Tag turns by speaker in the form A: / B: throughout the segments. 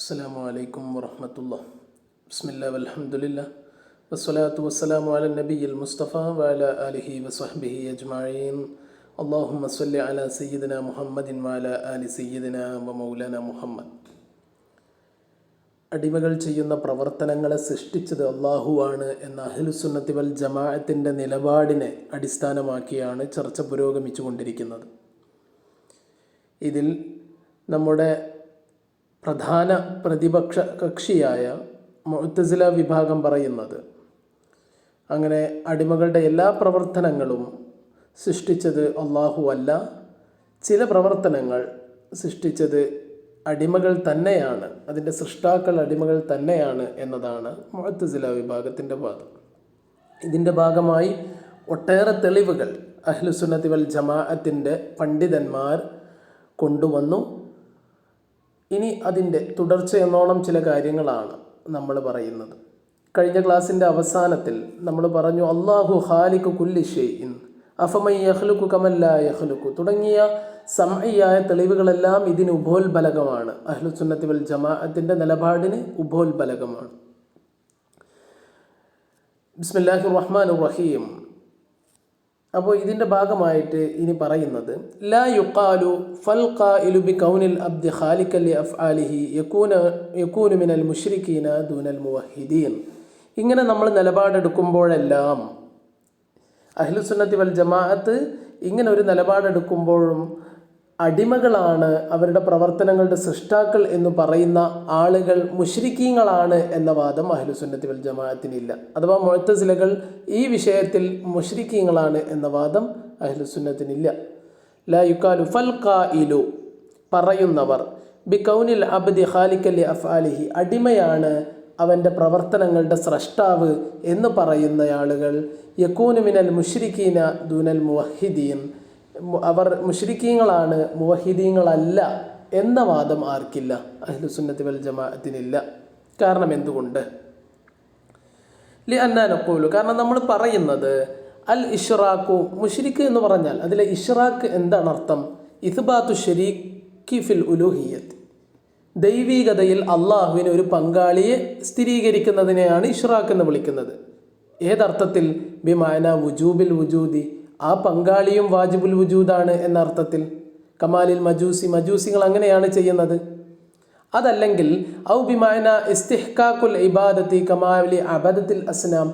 A: അസ്സലാമു അലൈക്കും വറഹ്മത്തുള്ളാഹി. ബിസ്മില്ലാ വൽഹംദുലില്ലാ വസ്സലാത്തു വസ്സലാമു അലാ നബിയിൽ മുസ്തഫ വഅലാ ആലിഹി വസ്വഹ്ബിഹി അജ്മഈൻ. അല്ലാഹുമ്മ സ്വല്ലി അലാ സയ്യിദിനാ മുഹമ്മദിൻ വഅലാ ആലി സയ്യിദിനാ വമൗലാനാ മുഹമ്മദ്. അടിമകൾ ചെയ്യുന്ന പ്രവർത്തനങ്ങളെ സൃഷ്ടിച്ചത് അള്ളാഹുവാണ് എന്ന അഹ്ലുസുന്നത്തി വൽ ജമാഅത്തിൻ്റെ നിലപാടിനെ അടിസ്ഥാനമാക്കിയാണ് ചർച്ച പുരോഗമിച്ചു കൊണ്ടിരിക്കുന്നത്. ഇതിൽ നമ്മുടെ പ്രധാന പ്രതിപക്ഷ കക്ഷിയായ മുഅ്തസില വിഭാഗം പറയുന്നത് അങ്ങനെ അടിമകളുടെ എല്ലാ പ്രവർത്തനങ്ങളും സൃഷ്ടിച്ചത് അള്ളാഹു അല്ല, ചില പ്രവർത്തനങ്ങൾ സൃഷ്ടിച്ചത് അടിമകൾ തന്നെയാണ്, അതിൻ്റെ സൃഷ്ടാക്കൾ അടിമകൾ തന്നെയാണ് എന്നതാണ് മുഅ്തസില വിഭാഗത്തിൻ്റെ വാദം. ഇതിൻ്റെ ഭാഗമായി ഒട്ടേറെ തെളിവുകൾ അഹ്ലുസുന്നത്തി വൽ ജമാഅത്തിൻ്റെ പണ്ഡിതന്മാർ കൊണ്ടുവന്നു. ഇനി അതിൻ്റെ തുടർച്ചയെന്നോണം ചില കാര്യങ്ങളാണ് നമ്മൾ പറയുന്നത്. കഴിഞ്ഞ ക്ലാസ്സിൻ്റെ അവസാനത്തിൽ നമ്മൾ പറഞ്ഞു അല്ലാഹു ഖാലിഖു കുല്ലി ഷൈഇൻ അഫമൻ യഖ്ലുഖു കമൻ ലാ യഖ്ലുഖു തുടങ്ങിയ സമഈയായ തെളിവുകളെല്ലാം ഇതിന് ഉപോത്ബലകമാണ്. അഹ്ലുസുന്നത്തി വൽ ജമാഅത്തിൻ്റെ നിലപാടിന് ഉപോത്ബലകമാണ്. ബിസ്മില്ലാഹിർ റഹ്മാനിർ റഹീം. അപ്പോൾ ഇതിൻ്റെ ഭാഗമായിട്ട് ഇനി പറയുന്നത് ലാ യുഖാലു ഫൽ ഖായിലു ബി കൗനിൽ അബ്ദി ഖാലിഖൻ ലി അഫ്ആലിഹി യകൂനു മിനൽ മുശ്രിക്കീന ദൂനൽ മുവഹിദീൻ. ഇങ്ങനെ നമ്മൾ നിലപാടെടുക്കുമ്പോഴെല്ലാം അഹ്ലുസുന്നത്തി വൽ ജമാഅത്ത് ഇങ്ങനെ ഒരു നിലപാടെടുക്കുമ്പോഴും അടിമകളാണ് അവരുടെ പ്രവർത്തനങ്ങളുടെ സൃഷ്ടാക്കൾ എന്ന് പറയുന്ന ആളുകൾ മുശ്രിക്കീങ്ങളാണ് എന്ന വാദം അഹ്ലുസുന്നത്തി വൽ ജമാഅത്തിനില്ല. അഥവാ മുഅ്തസിലകൾ ഈ വിഷയത്തിൽ മുശ്രിക്കീങ്ങളാണ് എന്ന വാദം അഹ്ലുസുന്നത്തിനില്ല. ലാ യുഖാലു ഫൽ ഖായിലു പറയുന്നവർ ബി കൗനിൽ അബ്ദി ഖാലിഖൻ ലി അഫ്ആലിഹി അടിമയാണ് അവൻ്റെ പ്രവർത്തനങ്ങളുടെ സ്രഷ്ടാവ് എന്ന് പറയുന്ന ആളുകൾ യകൂനു മിനൽ മുശ്രിക്കീന ദൂനൽ മുവഹിദീൻ അവർ മുശ്രിക്കീങ്ങളാണ്, മുവഹിദീങ്ങളല്ല എന്ന വാദം ആർക്കില്ല? അഹ്ലുസുന്നത്തി വൽ ജമാഅത്തിനില്ല. കാരണം എന്തുകൊണ്ട്? ലിഅന്നാ നഖൂലു കാരണം നമ്മൾ പറയുന്നത് അൽ ഇഷ്റാഖു മുശ്രിക്ക് എന്ന് പറഞ്ഞാൽ അതിലെ ഇഷ്റാഖ് എന്താണ് അർത്ഥം? ഇസ്ബാത്തു ശരീക്കി ഫിൽ ഉലൂഹിയ്യത്ത് ദൈവീകതയിൽ അള്ളാഹുവിന് ഒരു പങ്കാളിയെ സ്ഥിരീകരിക്കുന്നതിനെയാണ് ഇഷ്റാഖ് എന്ന് വിളിക്കുന്നത്. ഏതർത്ഥത്തിൽ? ബിമാന വുജൂബിൽ വുജൂദി ആ പങ്കാളിയും വാജിബുൽ വുജൂദാണ് എന്ന അർത്ഥത്തിൽ. കമാലിൽ മജൂസികൾ അങ്ങനെയാണ് ചെയ്യുന്നത്. അതല്ലെങ്കിൽ ഔ ബിമാന ഇസ്തിഹ്കാക്കുൽ ഇബാദത്തി കമാലി അബദത്തിൽ അസ്നാം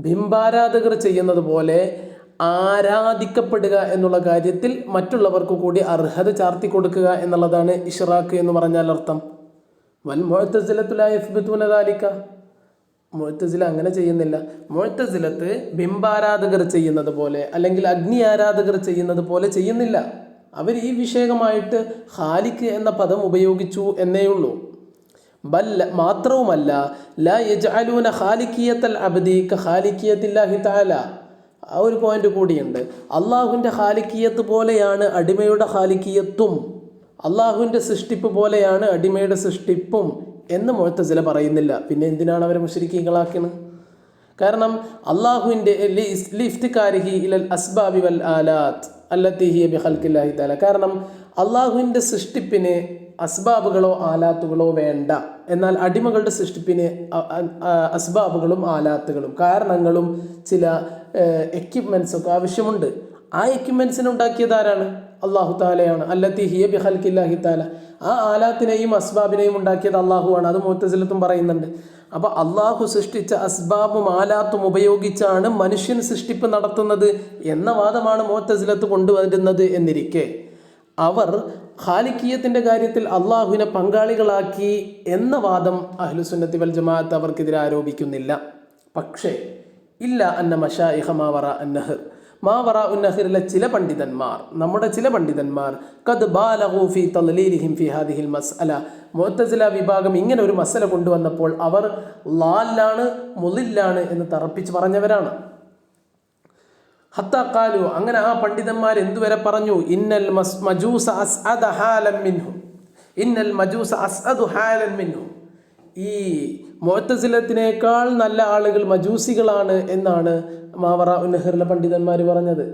A: ബിംബാരാധകർ ചെയ്യുന്നത് പോലെ ആരാധിക്കപ്പെടുക എന്നുള്ള കാര്യത്തിൽ മറ്റുള്ളവർക്ക് കൂടി അർഹത ചാർത്തി കൊടുക്കുക എന്നുള്ളതാണ് ഇഷ്റാഖ് എന്ന് പറഞ്ഞാൽ അർത്ഥം. വൽ മുഅ്തസിലത്തു ലാ യസ്ബിതുന ദാലിക മുഅ്തസില അങ്ങനെ ചെയ്യുന്നില്ല. മുഅ്തസിലത്ത് ബിംബാരാധകർ ചെയ്യുന്നത് പോലെ അല്ലെങ്കിൽ അഗ്നി ആരാധകർ ചെയ്യുന്നത് പോലെ ചെയ്യുന്നില്ല. അവർ ഈ വിഷയമായിട്ട് ഖാലിഖ് എന്ന പദം ഉപയോഗിച്ചു എന്നേയുള്ളൂ. മാത്രവുമല്ല ലാ യജ്അലൂന ഖാലിഖിയത്തൽ അബ്ദി കഖാലിഖിയത്തില്ലാഹി തആല ആ ഒരു പോയിന്റ് കൂടിയുണ്ട്. അള്ളാഹുവിൻ്റെ ഖാലിഖിയത്ത് പോലെയാണ് അടിമയുടെ ഖാലിഖിയത്തും, അള്ളാഹുവിൻ്റെ സൃഷ്ടിപ്പ് പോലെയാണ് അടിമയുടെ സൃഷ്ടിപ്പും എന്ന് മുഅ്തസില പറയുന്നില്ല. പിന്നെ എന്തിനാണ് അവരെ മുശ്രിക്കീങ്ങളാക്കുന്നത്? കാരണം അള്ളാഹുവിൻ്റെ ലിഫ്തികാരിഹി ഇലൽ അസ്ബാബി വൽ ആലാത്ത് അല്ലത്തി ഹിയ ബിഖൽഖില്ലാഹി തആല കാരണം അള്ളാഹുവിൻ്റെ സൃഷ്ടിപ്പിന് അസ്ബാബുകളോ ആലാത്തുകളോ വേണ്ട. എന്നാൽ അടിമകളുടെ സൃഷ്ടിപ്പിന് അസ്ബാബുകളും ആലാത്തുകളും കാരണങ്ങളും ചില എക്യുപ്മെൻറ്റ്സൊക്കെ ആവശ്യമുണ്ട്. ആ എക്യുപ്മെൻറ്റ്സിനെ ഉണ്ടാക്കിയത് ആരാണ്? അള്ളാഹു താലയാണ്. അല്ലത്തി ഹിയ ബിഖൽഖില്ലാഹി തആല ആ ആലാത്തിനെയും അസ്ബാബിനെയും ഉണ്ടാക്കിയത് അള്ളാഹുവാണ്. അത് മുഅ്തസിലത്തും പറയുന്നുണ്ട്. അപ്പോൾ അള്ളാഹു സൃഷ്ടിച്ച അസ്ബാബും ആലാത്തും ഉപയോഗിച്ചാണ് മനുഷ്യൻ സൃഷ്ടിപ്പ് നടത്തുന്നത് എന്ന വാദമാണ് മുഅ്തസിലത്ത് കൊണ്ടുവരുന്നത് എന്നിരിക്കെ അവർ ഖാലിഖിയത്തിൻ്റെ കാര്യത്തിൽ അള്ളാഹുവിനെ പങ്കാളികളാക്കി എന്ന വാദം അഹ്ലുസുന്നത്തി വൽ ജമാഅത്ത് അവർക്കെതിരെ ആരോപിക്കുന്നില്ല. പക്ഷേ ഇല്ല അന്ന മശായിഖ മാവറ ഉന്നഹറിലെ ചില പണ്ഡിതന്മാർ, നമ്മുടെ ചില പണ്ഡിതന്മാർ ഖദ് ബാലഗു ഫീ തദ്ലീലിഹിം ഫീ ഹാദിഹിൽ മസ്അല മുഅ്തസില വിഭാഗം ഇങ്ങനെ ഒരു മസല കൊണ്ടുവന്നപ്പോൾ അവർ ലാലാണ് മുളില്ലാണ് എന്ന് തറപ്പിച്ച് പറഞ്ഞവരാണ്. ഹത്താ ഖാലു അങ്ങനെ ആ പണ്ഡിതന്മാർ എന്തുവരെ പറഞ്ഞു? ഇന്നൽ മജൂസ അസ്അദ ഹാലൻ മിൻഹും ഇന്നൽ മജൂസ അസ്അദു ഹാലൻ മിൻഹും ഈ മുഅ്തസിലത്തിനേക്കാൾ നല്ല ആളുകൾ മജൂസികളാണ് എന്നാണ് മാവറ ഉന്നഹറിലെ പണ്ഡിതന്മാർ പറഞ്ഞത്.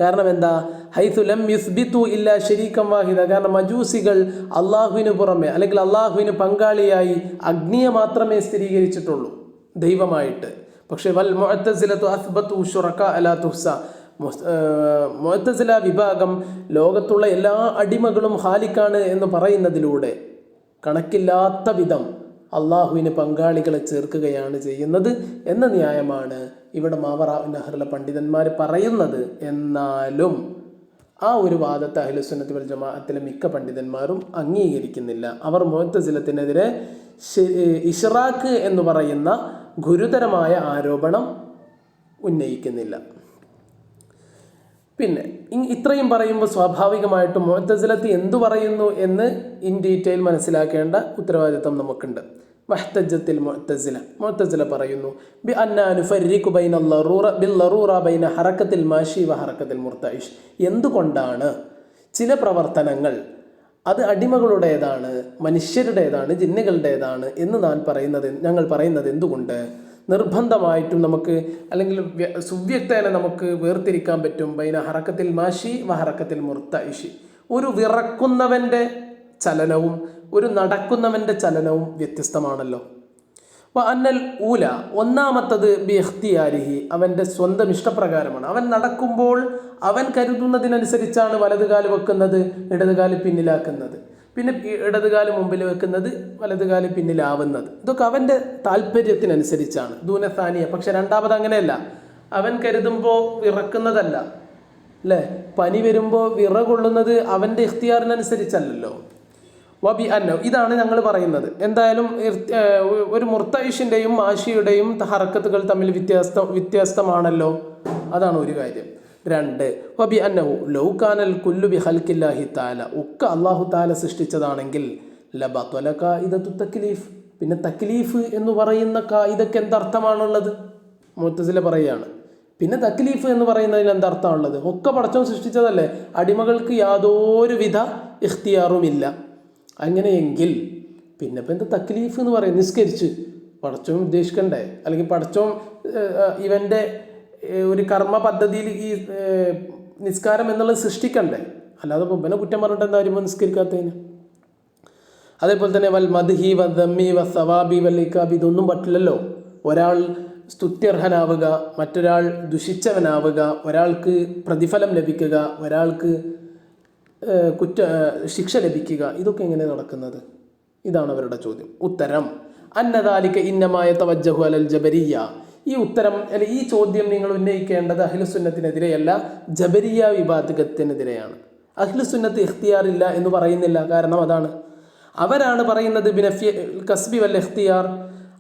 A: കാരണം എന്താ? ഹൈതു ലം യുസ്ബിതു ഇല്ലാ ശരീകം വാഹിദ. കാരണം മജൂസികൾ അള്ളാഹുവിന് പുറമെ അല്ലെങ്കിൽ അള്ളാഹുവിന് പങ്കാളിയായി അഗ്നിയെ മാത്രമേ സ്ഥിരീകരിച്ചിട്ടുള്ളൂ ദൈവമായിട്ട്. പക്ഷെ വൽ മുഅ്തസിലതു അസ്ബതു ശുറക അലാ തുഹ്സ. മുഅ്തസില വിഭാഗം ലോകത്തുള്ള എല്ലാ അടിമകളും ഖാലിഖാണ് എന്ന് പറയുന്നതിലൂടെ കണക്കില്ലാത്ത വിധം അള്ളാഹുവിന് പങ്കാളികളെ ചേർക്കുകയാണ് ചെയ്യുന്നത് എന്ന ന്യായമാണ് ഇവിടെ മാവറ നഹറിലെ പണ്ഡിതന്മാർ പറയുന്നത്. എന്നാലും ആ ഒരു വാദത്തെ അഹ്ലുസുന്നത്തി വൽ ജമാഅത്തിലെ മിക്ക പണ്ഡിതന്മാരും അംഗീകരിക്കുന്നില്ല. അവർ മുഅ്തസിലത്തിനെതിരെ ഇശ്റാഖ് എന്ന് പറയുന്ന ഗുരുതരമായ ആരോപണം ഉന്നയിക്കുന്നില്ല. പിന്നെ ഇത്രയും പറയുമ്പോൾ സ്വാഭാവികമായിട്ടും മുഅ്തസിലത്ത് എന്തു പറയുന്നു എന്ന് ഇൻ ഡീറ്റെയിൽ മനസ്സിലാക്കേണ്ട ഉത്തരവാദിത്വം നമുക്കുണ്ട്. വഹ്തജ്ജത്തിൽ മുഅ്തസില പറയുന്നു ബി അന്നാ നുഫർരിഖു ബൈന ബിൽ ലറൂറ ബൈന ഹറക്കത്തിൽ മാഷി വ ഹറക്കത്തിൽ മുർതഇഷ്. എന്തുകൊണ്ടാണ് ചില പ്രവർത്തനങ്ങൾ അത് അടിമകളുടേതാണ്, മനുഷ്യരുടേതാണ്, ജിന്നുകളുടേതാണ് എന്ന് ഞങ്ങൾ പറയുന്നത് എന്തുകൊണ്ട്? നിർബന്ധമായിട്ടും നമുക്ക് അല്ലെങ്കിൽ സുവ്യക്തേന നമുക്ക് വേർതിരിക്കാൻ പറ്റും ബൈന ഹറക്കത്തിൽ മാഷി വ ഹറക്കത്തിൽ മുർതഇഷ്. ഒരു വിറക്കുന്നവൻ്റെ ചലനവും ഒരു നടക്കുന്നവൻ്റെ ചലനവും വ്യത്യസ്തമാണല്ലോ. അന്നൽ ഊല, ഒന്നാമത്തത് ബി ഇഖ്തിയാരിഹി, അവൻ്റെ സ്വന്തം ഇഷ്ടപ്രകാരമാണ്. അവൻ നടക്കുമ്പോൾ അവൻ കരുതുന്നതിനനുസരിച്ചാണ് വലതുകാല് വെക്കുന്നത്, ഇടതുകാല് പിന്നിലാക്കുന്നത്, പിന്നെ ഇടതുകാല് മുമ്പിൽ വെക്കുന്നത്, വലതുകാല് പിന്നിലാവുന്നത്. ഇതൊക്കെ അവൻ്റെ താല്പര്യത്തിനനുസരിച്ചാണ്. ദൂനസാനിയ. പക്ഷെ രണ്ടാമത് അങ്ങനെയല്ല. അവൻ കരുതുമ്പോൾ വിറക്കുന്നതല്ല, അല്ലേ? പനി വരുമ്പോൾ വിറകൊള്ളുന്നത് അവൻ്റെ ഇഖ്തിയാറിനനുസരിച്ചല്ലല്ലോ. വബി അന്ന, ഇതാണ് ഞങ്ങൾ പറയുന്നത്. എന്തായാലും ഒരു മുർതഇഷിൻ്റെയും മാഷിയുടെയും ഹറക്കത്തുകൾ തമ്മിൽ വ്യത്യസ്തമാണല്ലോ. അതാണ് ഒരു കാര്യം. 2, വബി അന്നഹു ലൗ കാനൽ കുല്ലു ബി ഖൽഖില്ലാഹി തആല, ഒക്കെ അല്ലാഹു തആല സൃഷ്ടിച്ചതാണെങ്കിൽ ലബതല ഖായിദത്തു തക്ലീഫ്. പിന്നെ തക്ലീഫ് എന്ന് പറയുന്ന ഖായിദക്ക് എന്തർത്ഥമാണുള്ളത്? മുഅ്തസില പറയുകയാണ്. പിന്നെ തക്ലീഫ് എന്ന് പറയുന്നതിന് എന്തർത്ഥമാണുള്ളത്? ഒക്കെ പടച്ചവൻ സൃഷ്ടിച്ചതല്ലേ, അടിമകൾക്ക് യാതൊരുവിധ ഇഖ്തിയാറുമില്ല. അങ്ങനെയെങ്കിൽ പിന്നെ ഇപ്പം എന്താ തക്ലീഫ് എന്ന് പറയും? നിസ്കരിച്ച് പടച്ചവൻ ഉദ്ദേശിക്കണ്ടേ? അല്ലെങ്കിൽ പടച്ചവൻ ഇവൻ്റെ ഒരു കർമ്മ പദ്ധതിയിൽ ഈ നിസ്കാരം എന്നുള്ളത് സൃഷ്ടിക്കണ്ടേ? അല്ലാതെ ഇവനെ കുറ്റം പറഞ്ഞിട്ട് എന്താ വരുമ്പോൾ നിസ്കരിക്കാത്തതിന്? അതേപോലെ തന്നെ വൽ മദ്ഹി വ ദമ്മി വ സവാബി വൽ ഇക്കാബി, ഇതൊന്നും പറ്റില്ലല്ലോ. ഒരാൾ സ്തുത്യർഹനാവുക, മറ്റൊരാൾ ദുഷിച്ചവനാവുക, ഒരാൾക്ക് പ്രതിഫലം ലഭിക്കുക, ഒരാൾക്ക് ശിക്ഷ ലഭിക്കുക, ഇതൊക്കെ എങ്ങനെ നടക്കുന്നത്? ഇതാണ് അവരുടെ ചോദ്യം. ഉത്തരം അന്നദാലിക ഇന്നമായ തവജ്ജഹു അലൽ ജബരിയ. ഈ ഉത്തരം ഈ ചോദ്യം നിങ്ങൾ ഉന്നയിക്കേണ്ടത് അഹ്ലുസുന്നത്തിനെതിരെയല്ല, ജബരിയ വിഭാഗത്തിനെതിരെയാണ്. അഹ്ലുസുന്നത്ത് ഇഖ്തിയാറില്ല എന്ന് പറയുന്നില്ല. കാരണം അതാണ്, അവരാണ് പറയുന്നത് ബിനഫി കസ്ബി വൽ ഇഖ്തിയാർ,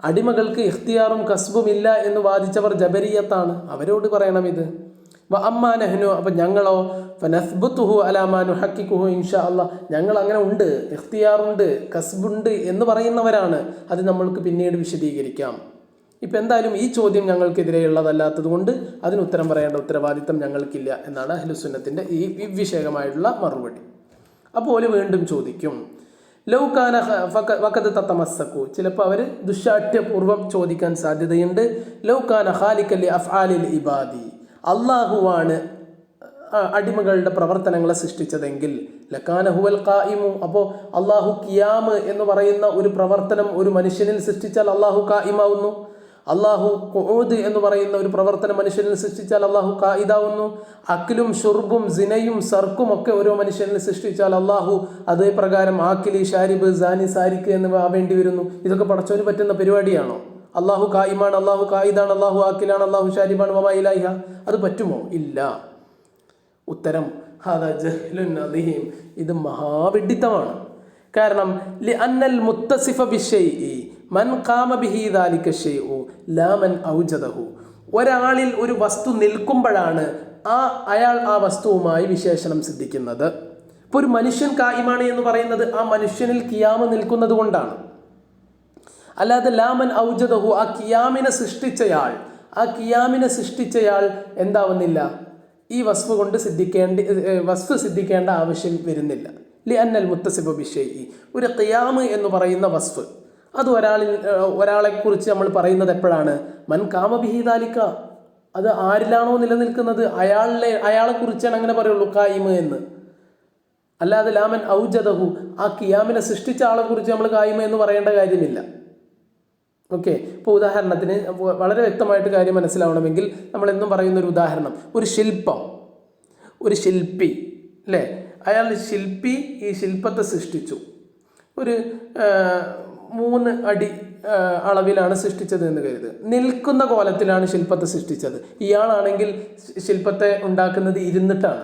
A: അടിമകൾക്ക് ഇഖ്തിയാറും കസ്ബും ഇല്ല എന്ന് വാദിച്ചവർ ജബരിയത്താണ്. അവരോട് പറയണം ഇത്. വ അമ്മാ നഹ്നു, അപ്പം ഞങ്ങളോ ഫനസ്ബുതുഹു അലാ മാ നുഹഖിഖുഹു ഇൻഷാ അല്ലാഹ്, ഞങ്ങൾ അങ്ങനെ ഉണ്ട്, ഇഖ്തിയാറുണ്ട്, കസ്ബുണ്ട് എന്ന് പറയുന്നവരാണ്. അത് നമ്മൾക്ക് പിന്നീട് വിശദീകരിക്കാം. ഇപ്പം എന്തായാലും ഈ ചോദ്യം ഞങ്ങൾക്കെതിരെയുള്ളതല്ലാത്തത് കൊണ്ട് അതിന് ഉത്തരം പറയേണ്ട ഉത്തരവാദിത്തം ഞങ്ങൾക്കില്ല എന്നാണ് അഹ്ലുസുന്നത്തിൻ്റെ ഈ വിഷയകമായിട്ടുള്ള മറുപടി. അപ്പോൾ വീണ്ടും ചോദിക്കും, ലൗകാന വഖദ് തതമസ്സകു, ചിലപ്പോൾ അവർ ദുശാഠ്യപൂർവ്വം ചോദിക്കാൻ സാധ്യതയുണ്ട്. ലൗകാന ഖാലിഖൻ ലി അഫ്ആലിൽ ഇബാദി, അള്ളാഹുവാണ് അടിമകളുടെ പ്രവർത്തനങ്ങളെ സൃഷ്ടിച്ചതെങ്കിൽ ലക്കാന ഹുവൽ ഖായിമു, അപ്പോൾ അള്ളാഹു ഖിയാമ് എന്ന് പറയുന്ന ഒരു പ്രവർത്തനം ഒരു മനുഷ്യനിൽ സൃഷ്ടിച്ചാൽ അള്ളാഹു ഖായിമാവുന്നു. അള്ളാഹു ഖുഊദ് എന്ന് പറയുന്ന ഒരു പ്രവർത്തനം മനുഷ്യനിൽ സൃഷ്ടിച്ചാൽ അള്ളാഹു ഖായിദാവുന്നു. അക്ലും ഷുർബും സിനയും സർക്കും ഒക്കെ ഓരോ മനുഷ്യനിൽ സൃഷ്ടിച്ചാൽ അള്ളാഹു അതേ പ്രകാരം ആക്കിലി ഷാരിബ് സാനി സാരിക്ക് എന്നിവ ആവേണ്ടി വരുന്നു. ഇതൊക്കെ പടച്ചവന് പറ്റുന്ന പരിപാടിയാണോ? അള്ളാഹു ഖായിമാണ്, അള്ളാഹു ഖായിദാണ്, അള്ളാഹു ആക്കിലാണ്, അള്ളാഹു ഷാരിബാണ്, വമാ ഇലാഹ. അത് പറ്റുമോ? ഇല്ല. ഉത്തരം ഹാദാ ജഹ്ലുൻ അദീം, ഇത് മഹാവിഡ്ഢിത്തമാണ്. കാരണം ലിഅന്നൽ മുത്തസിഫ ബിശൈഇ മൻ ഖാമ ബിഹി ദാലിക ശൈഉ ലാ മൻ ഔജദഹു. ഒരാളിൽ ഒരു വസ്തു നിൽക്കുമ്പോഴാണ് അയാൾ ആ വസ്തുവുമായി വിശേഷണം സിദ്ധിക്കുന്നത്. ഇപ്പോൾ ഒരു മനുഷ്യൻ ഖായിമാണ് എന്ന് പറയുന്നത് ആ മനുഷ്യനിൽ ഖിയാമ നിൽക്കുന്നത് കൊണ്ടാണ്. അല്ലാതെ ലാമൻ ഔജദഹു, ആ ഖിയാമിനെ സൃഷ്ടിച്ചയാൾ എന്താവുന്നില്ല, ഈ വസ്തു കൊണ്ട് സിദ്ധിക്കേണ്ട ആവശ്യം വരുന്നില്ല. ലിഅന്നൽ മുത്തസിഫ ബിശൈഇ, ഒരു ഖിയാമ് എന്ന് പറയുന്ന വസ്തു അത് ഒരാളെക്കുറിച്ച് നമ്മൾ പറയുന്നത് എപ്പോഴാണ്? മൻ ഖാമ ബിഹി ദാലിക, അത് ആരിലാണോ നിലനിൽക്കുന്നത് അയാളെ കുറിച്ചാണ് അങ്ങനെ പറയുള്ളൂ കായിമ് എന്ന്. അല്ലാതെ ലാമൻ ഔജദഹു, ആ ഖിയാമിനെ സൃഷ്ടിച്ച ആളെ കുറിച്ച് നമ്മൾ കായിമ എന്ന് പറയേണ്ട കാര്യമില്ല. ഓക്കെ. ഇപ്പോൾ ഉദാഹരണത്തിന് വളരെ വ്യക്തമായിട്ട് കാര്യം മനസ്സിലാവണമെങ്കിൽ നമ്മൾ എന്നും പറയുന്ന ഒരു ഉദാഹരണം, ഒരു ശില്പം, ഒരു ശില്പി അല്ലേ, അയാൾ ശില്പി ഈ ശില്പത്തെ സൃഷ്ടിച്ചു. ഒരു 3 അടി അളവിലാണ് സൃഷ്ടിച്ചത് എന്ന് കരുത്. നിൽക്കുന്ന കോലത്തിലാണ് ശില്പത്തെ സൃഷ്ടിച്ചത്. ഇയാളാണെങ്കിൽ ശില്പത്തെ ഉണ്ടാക്കുന്നത് ഇരുന്നിട്ടാണ്.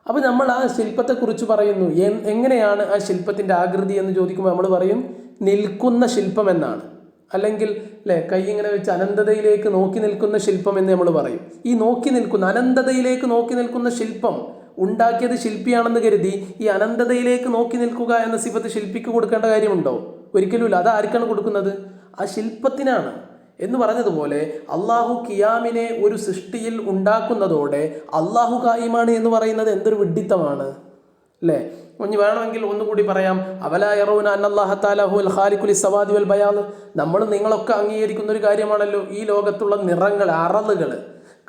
A: അപ്പോൾ നമ്മൾ ആ ശില്പത്തെക്കുറിച്ച് പറയുന്നു, എങ്ങനെയാണ് ആ ശില്പത്തിൻ്റെ ആകൃതി എന്ന് ചോദിക്കുമ്പോൾ നമ്മൾ പറയും നിൽക്കുന്ന ശില്പം എന്നാണ്. അല്ലെങ്കിൽ അല്ലേ, കൈ ഇങ്ങനെ വെച്ച് അനന്തതയിലേക്ക് നോക്കി നിൽക്കുന്ന ശില്പം എന്ന് നമ്മൾ പറയും. ഈ നോക്കി നിൽക്കുന്ന, അനന്തതയിലേക്ക് നോക്കി നിൽക്കുന്ന ശില്പം ഉണ്ടാക്കിയത് ശില്പിയാണെന്ന് കരുതി ഈ അനന്തതയിലേക്ക് നോക്കി നിൽക്കുക എന്ന സിഫത്ത് ശില്പിക്ക് കൊടുക്കേണ്ട കാര്യമുണ്ടോ? ഒരിക്കലുമില്ല. അത് ആർക്കാണ് കൊടുക്കുന്നത്? ആ ശില്പത്തിനാണ്. എന്ന് പറഞ്ഞതുപോലെ അള്ളാഹു ഖിയാമിനെ ഒരു സൃഷ്ടിയിൽ ഉണ്ടാക്കുന്നതോടെ അള്ളാഹു ഖായിമാണ് എന്ന് പറയുന്നത് എന്തൊരു വിഡ്ഢിത്തമാണ് അല്ലേ. ഇനി വേണമെങ്കിൽ ഒന്നുകൂടി പറയാം, അവലാ യറൗന അന്നല്ലാഹ തആല ഹുവൽ ഖാലിഖു ലിസ്സവാദി വൽ ബയാദ്. നമ്മൾ നിങ്ങളൊക്കെ അംഗീകരിക്കുന്ന ഒരു കാര്യമാണല്ലോ, ഈ ലോകത്തുള്ള നിറങ്ങൾ, അറളുകൾ,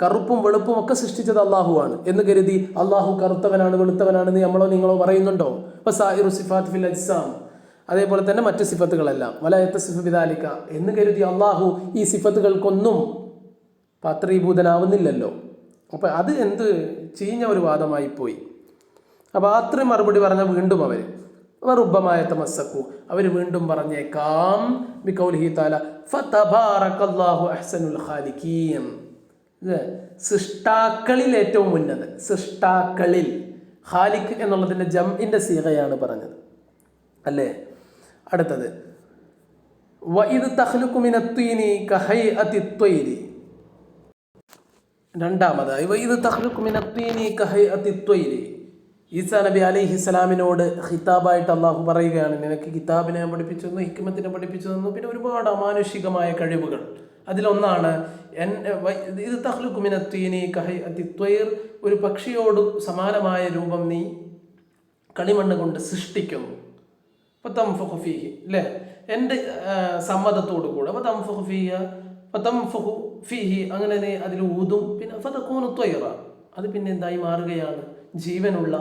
A: കറുപ്പും വെളുപ്പും ഒക്കെ സൃഷ്ടിച്ചത് അള്ളാഹുവാണ് എന്ന് കരുതി അള്ളാഹു കറുത്തവനാണ് വെളുത്തവനാണെന്ന് നമ്മളോ നിങ്ങളോ പറയുന്നുണ്ടോ? വസായിറു സിഫാത്ത് ഫിൽ അജ്സാം, അതേപോലെ തന്നെ മറ്റ് സിഫത്തുകളെല്ലാം വലാ യത്തസിഫു ബിദാലിക എന്ന് കരുതി അള്ളാഹു ഈ സിഫത്തുകൾക്കൊന്നും പാത്രീഭൂതനാവുന്നില്ലല്ലോ. അപ്പം അത് എന്ത് ചീഞ്ഞ ഒരു വാദമായി പോയി. അപ്പോൾ അത്രയും മറുപടി പറഞ്ഞ വീണ്ടും അവർ ഉബ്ബമായ തമസ്സക്കു, അവർ വീണ്ടും പറഞ്ഞേക്കാം ബിഖൗലിഹി തആല ഫതബാറകല്ലാഹു അഹ്സനുൽ ഖാലിഖീൻ. സൃഷ്ടാക്കളിൽ ഏറ്റവും ഉന്നതൻ, സൃഷ്ടാക്കളിൽ. ഖാലിഖ് എന്നുള്ളതിൻ്റെ ജംഇൻ്റെ സീഗയാണ് പറഞ്ഞത് അല്ലേ. അടുത്തത് വഇദ് തഖ്ലുഖു മിനത്ത്-തീനി കഹൈഅത്തി ത്വയ്രി. രണ്ടാമതായി വഇദ് തഖ്ലുഖു മിനത്ത്-തീനി കഹൈഅത്തി ത്വയ്രി. ഈസാ നബി അലൈഹിസ്സലാമിനോട് ഖിതാബായിട്ട് അള്ളാഹു പറയുകയാണ്, നിനക്ക് കിതാബിനെ പഠിപ്പിച്ചു തന്നു, ഹിക്മത്തിനെ പഠിപ്പിച്ചു തന്നു, പിന്നെ ഒരുപാട് അമാനുഷികമായ കഴിവുകൾ. അതിലൊന്നാണ് ഇത് തഖ്ലുഖു മിനത്ത്-തീനി കഹൈഅത്തി ത്വയ്ർ, ഒരു പക്ഷിയോട് സമാനമായ രൂപം നീ കളിമണ്ണ് കൊണ്ട് സൃഷ്ടിക്കുന്നു. ഫതംഫഖു ഫീഹി അല്ലേ, എൻ്റെ സമ്മതത്തോടു കൂടെ. ഫതംഫഖു ഫീഹി, അങ്ങനെ നീ അതിൽ ഊതും, പിന്നെ ഫതകൂനു ത്വയ്റ, അത് പിന്നെ എന്തായി മാറുകയാണ്? ജീവനുള്ള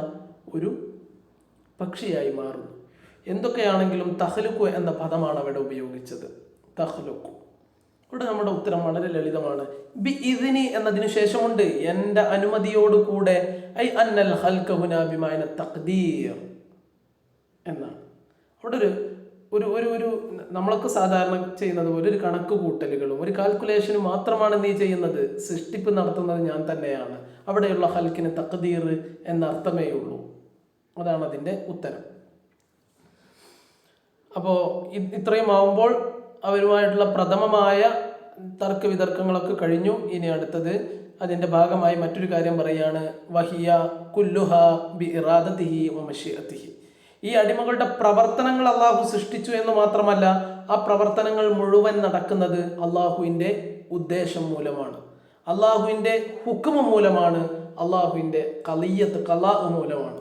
A: ഒരു പക്ഷിയായി മാറുന്നു. എന്തൊക്കെയാണെങ്കിലും തഖ്ലുഖു എന്ന പദമാണ് അവിടെ ഉപയോഗിച്ചത്. തഖ്ലുഖു. ഇവിടെ നമ്മുടെ ഉത്തരം വളരെ ലളിതമാണ്. ബി ഇദ്നി എന്നതിനു ശേഷമുണ്ട് എൻ്റെ അനുമതിയോടുകൂടെ. ഐ അന്നൽ ഖൽഖ ഹുനാ ബിമഅന തഖ്ദീർ എന്നാണ്. അവിടെ ഒരു നമ്മളൊക്കെ സാധാരണ ചെയ്യുന്നത് പോലെ ഒരു കണക്ക് കൂട്ടലുകളും ഒരു കാൽക്കുലേഷനും മാത്രമാണ് നീ ചെയ്യുന്നത്. സൃഷ്ടിപ്പ് നടത്തുന്നത് ഞാൻ തന്നെയാണ്. അവിടെയുള്ള ഖൽഖിന് തഖ്ദീർ എന്ന അർത്ഥമേ ഉള്ളൂ. അതാണ് അതിൻ്റെ ഉത്തരം. അപ്പോൾ ഇത്രയും ആവുമ്പോൾ അവരുമായിട്ടുള്ള പ്രഥമമായ തർക്ക വിതർക്കങ്ങളൊക്കെ കഴിഞ്ഞു. ഇനി അടുത്തത് അതിൻ്റെ ഭാഗമായി മറ്റൊരു കാര്യം പറയുകയാണ്, വഹിയ കുല്ലുഹ ബി ഇറാദതിഹി വ മശീഅതിഹി. ഈ അടിമകളുടെ പ്രവർത്തനങ്ങൾ അള്ളാഹു സൃഷ്ടിച്ചു എന്ന് മാത്രമല്ല, ആ പ്രവർത്തനങ്ങൾ മുഴുവൻ നടക്കുന്നത് അള്ളാഹുവിൻ്റെ ഉദ്ദേശം മൂലമാണ്, അള്ളാഹുവിൻ്റെ ഹുക്മ മൂലമാണ്, അള്ളാഹുവിൻ്റെ ഖലാ മൂലമാണ്.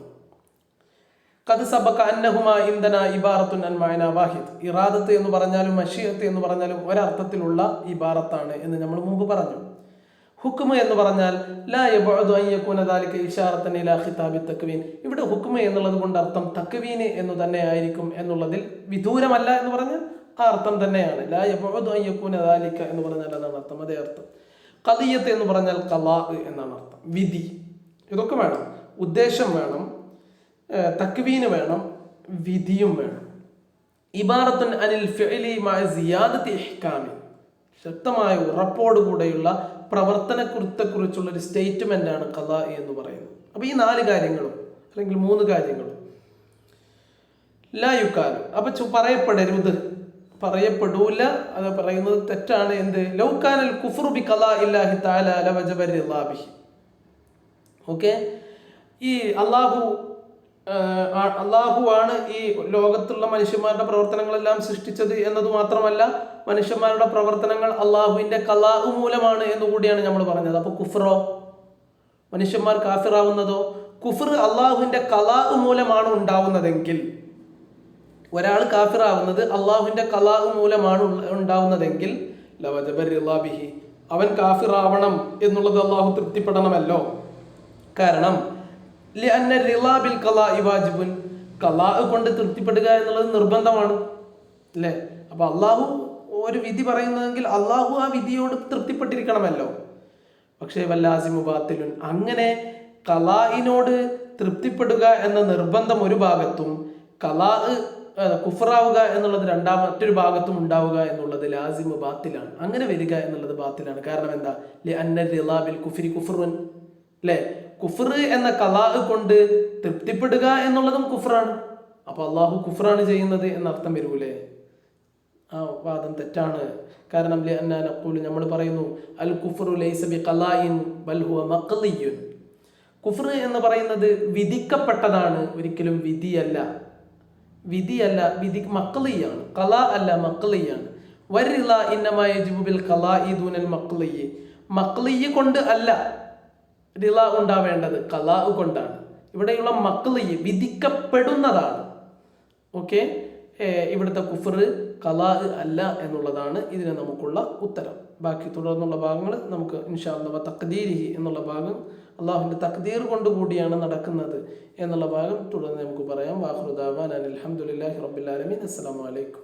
A: ഖദ് സബക അന്നഹുമാ ഇൻദനാ ഇബാറത്തുൻ അൻ മഅന വാഹിദ്. ഇറാദത്ത് എന്ന് പറഞ്ഞാലും മശീഅത്ത് എന്ന് പറഞ്ഞാലും ഒരർത്ഥത്തിലുള്ള ഇബാറത്താണ് എന്ന് നമ്മൾ മുമ്പ് പറഞ്ഞു. ഹുക്മ എന്ന് പറഞ്ഞാൽ ലാ യബഉദു അൻ യകൂന ദാലിക ഇശാറത്തൻ ഇലാ ഖിതാബി തക്വീൻ. ഇവിടെ ഹുക്മ എന്നുള്ളത് കൊണ്ട് അർത്ഥം തക്വീന് എന്ന് തന്നെ ആയിരിക്കും എന്നുള്ളതിൽ വിദൂരമല്ല എന്ന് പറഞ്ഞാൽ ആ അർത്ഥം തന്നെയാണ്. ലാ യബഉദു അൻ യകൂന ദാലിക എന്ന് പറഞ്ഞാൽ അതാണ് അർത്ഥം, അതേ അർത്ഥം. ഖദിയത്ത് എന്ന് പറഞ്ഞാൽ ഖലാ എന്നാണ് അർത്ഥം, വിധി. ഇതൊക്കെ വേണം, ഉദ്ദേശം വേണം, തക്വീന് വേണം, വിധിയും വേണം. ഇബാറത്തുൻ അനിൽ ഫിഅലി മഅ സിയാദതി ഇഹ്കാമി. ശക്തമായ ഉറപ്പോടുകൂടെയുള്ള പ്രവർത്തനക്കുറിച്ചുള്ള ഒരു സ്റ്റേറ്റ്മെന്റ് ആണ് ഖലാ എന്ന് പറയുന്നത്. അപ്പോൾ ഈ 4 കാര്യങ്ങളും അല്ലെങ്കിൽ 3 കാര്യങ്ങളും ലാ യുക്കാലു, അപ്പൊ പറയപ്പെടൂല, അത് പറയുന്നത് തെറ്റാണ്. എന്ത്? ലൗ കാനൽ കുഫ്റു ബി ഖലാ ഇല്ലാഹി തആല ലവജബ റിളാ ബിഹി. ഓക്കെ, ഈ അള്ളാഹുവാണ് ഈ ലോകത്തുള്ള മനുഷ്യന്മാരുടെ പ്രവർത്തനങ്ങളെല്ലാം സൃഷ്ടിച്ചത് എന്നത് മാത്രമല്ല, മനുഷ്യന്മാരുടെ പ്രവർത്തനങ്ങൾ അള്ളാഹുവിൻ്റെ ഖലാ മൂലമാണ് എന്നുകൂടിയാണ് നമ്മൾ പറഞ്ഞത്. അപ്പോൾ കുഫ്റോ, മനുഷ്യന്മാർ കാഫിറാവുന്നതോ? കുഫ്ർ അള്ളാഹുവിൻ്റെ ഖലാ മൂലമാണ് ഉണ്ടാവുന്നതെങ്കിൽ, ഒരാൾ കാഫിറാവുന്നത് അള്ളാഹുവിൻ്റെ ഖലാ മൂലമാണ് ഉണ്ടാവുന്നതെങ്കിൽ ലവജബ റിളാ ബിഹി, അവൻ കാഫിറാവണം എന്നുള്ളത് അള്ളാഹു തൃപ്തിപ്പെടണമല്ലോ. കാരണം ഖലാ കൊണ്ട് തൃപ്തിപ്പെടുക എന്നുള്ളത് നിർബന്ധമാണ് അല്ലേ? അപ്പൊ അള്ളാഹു ഒരു വിധി പറയുന്നതെങ്കിൽ അള്ളാഹു ആ വിധിയോട് തൃപ്തിപ്പെട്ടിരിക്കണമല്ലോ. പക്ഷേ വല്ലാസിമു ബാത്തിലുൻ, അങ്ങനെ ഖലാഇനോട് തൃപ്തിപ്പെടുക എന്ന നിർബന്ധം ഒരു ഭാഗത്തും ഖലാ കുഫറാവുക എന്നുള്ളത് മറ്റൊരു ഭാഗത്തും ഉണ്ടാവുക എന്നുള്ളത് ലാസിമു ബാത്തിലാണ്. അങ്ങനെ വരിക എന്നുള്ളത് ബാത്തിലാണ്. കാരണം എന്താ? കുഫ്രി കുഫ്റുൻ അല്ലേ? കുഫർ എന്ന ഖലാ കൊണ്ട് തൃപ്തിപ്പെടുക എന്നുള്ളതും കുഫറാണ്. അപ്പൊ അള്ളാഹു കുഫറാണ് ചെയ്യുന്നത് എന്നർത്ഥം വരൂലേ? ആ വാദം തെറ്റാണ്. കാരണം നമ്മൾ പറയുന്നു അൽ കുഫ്റു ലൈസ ബിഖലാഇൻ ബൽ ഹുവ മഖ്ലിയുൻ. കുഫർ എന്ന് പറയുന്നത് വിധിക്കപ്പെട്ടതാണ്, ഒരിക്കലും വിധിയല്ല. വിധി മഖ്ലിയാണ്, ഖലാ അല്ല, മഖ്ലിയാണ്. വരിള ഇന്നമാ യജിബു ബിൽ ഖലാഇ ദൂനൽ മഖ്ലിയ. മഖ്ലിയ കൊണ്ട് അല്ല റിള ഉണ്ടാവേണ്ടത്, ഖലാ കൊണ്ടാണ്. ഇവിടെയുള്ള മഖ്ലിയ വിധിക്കപ്പെടുന്നതാണ്. ഓക്കെ, ഇവിടുത്തെ കുഫർ ഖലാ അല്ല എന്നുള്ളതാണ് ഇതിന് നമുക്കുള്ള ഉത്തരം. ബാക്കി തുടർന്നുള്ള ഭാഗങ്ങൾ നമുക്ക് ഇൻഷാ അല്ലാഹ് തഖ്ദീരിഹി എന്നുള്ള ഭാഗം, അള്ളാഹുവിൻ്റെ തഖ്ദീർ കൊണ്ടുകൂടിയാണ് നടക്കുന്നത് എന്നുള്ള ഭാഗം തുടർന്ന് നമുക്ക് പറയാം. വാഖിറു ദഅവാനാ അൽഹംദുലില്ലാഹി റബ്ബിൽ ആലമീൻ. അസ്സലാമു അലൈക്കും.